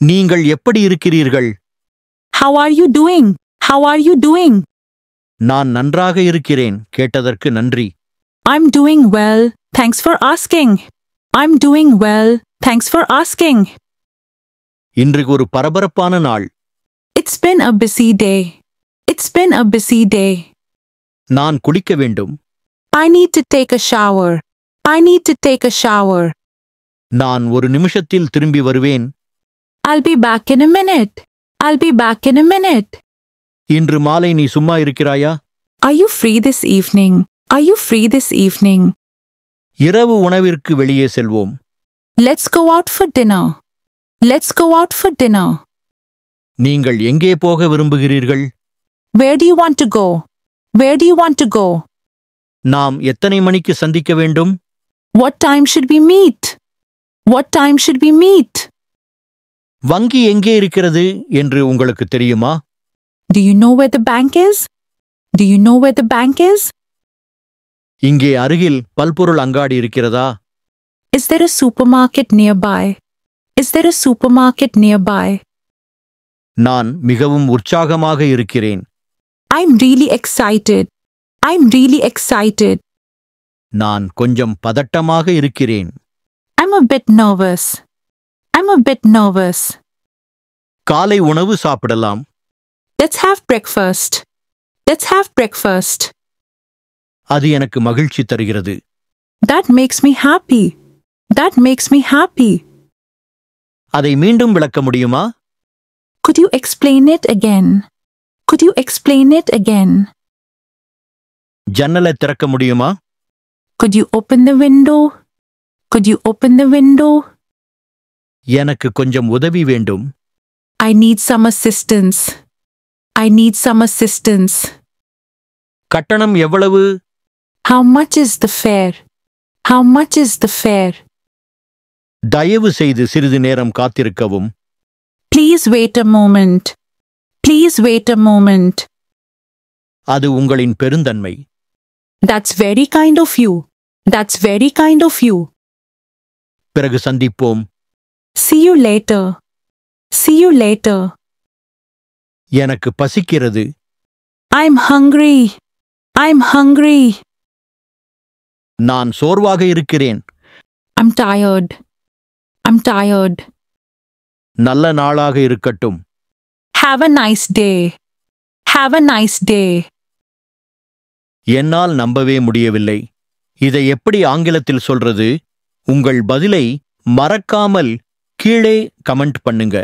நீங்கள் எப்படி இருக்கிறீர்கள்? How are you doing? How are you doing? நான் நன்றாக இருக்கிறேன். கேட்டதற்கு நன்றி. I'm doing well. Thanks for asking. I'm doing well. Thanks for asking. இன்று ஒரு பரபரப்பான நாள். It's been a busy day. It's been a busy day. நான் குளிக்க வேண்டும். I need to take a shower. I need to take a shower. நான் ஒரு நிமிஷத்தில் திரும்பி வருவேன். I'll be back in a minute. I'll be back in a minute. இன்று மாலை நீ சும்மா இருக்கிறாயா? Are you free this evening? Are you free this evening? இரவு உணவிற்கு வெளியே செல்வோம். Let's go out for dinner. Let's go out for dinner. நீங்கள் எங்கே போக விரும்புகிறீர்கள்? Where do you want to go? Where do you want to go? நாம் எத்தனை மணிக்கு சந்திக்க வேண்டும்? What time should we meet? What time should we meet? வங்கி எங்கே இருக்கிறது என்று உங்களுக்கு தெரியுமா? Do you know where the bank is? Do you know where the bank is? இங்கே அருகில் பல்பொருள் அங்காடி இருக்கிறதா? Is there a supermarket nearby? Is there a supermarket nearby? நான் மிகவும் உற்சாகமாக இருக்கிறேன். I'm really excited. I'm really excited. நான் கொஞ்சம் பதட்டமாக இருக்கிறேன். I'm a bit nervous. I'm a bit nervous. காலை உணவு சாப்பிடலாம். Let's have breakfast. Let's have breakfast. அது எனக்கு மகிழ்ச்சி தருகிறது. That makes me happy. That makes me happy. அதை மீண்டும் விளக்க முடியுமா? Could you explain it again? Could you explain it again? ஜன்னலை திறக்க முடியுமா? Could you open the window? Could you open the window? எனக்கு கொஞ்சம் உதவி வேண்டும். I need some assistance. I need some assistance. கட்டணம் எவ்வளவு? How much is the fare? How much is the fare? தயவு செய்து சிறிது நேரம் காத்திருக்கவும். Please wait a moment. Please wait a moment. அது உங்களின் பெருந்தன்மை. That's very kind of you. That's very kind of you. பிறகு சந்திப்போம். See you later. See you later. எனக்கு பசிக்கிறது. I'm hungry. I'm hungry. நான் சோர்வாக இருக்கிறேன். I'm tired. I'm tired. நல்ல நாளாக இருக்கட்டும். Have a nice day. Have a nice day. என்னால் நம்பவே முடியவில்லை. இதை எப்படி ஆங்கிலத்தில் சொல்றது? உங்கள் பதிலை மறக்காமல் கீழே கமெண்ட் பண்ணுங்க.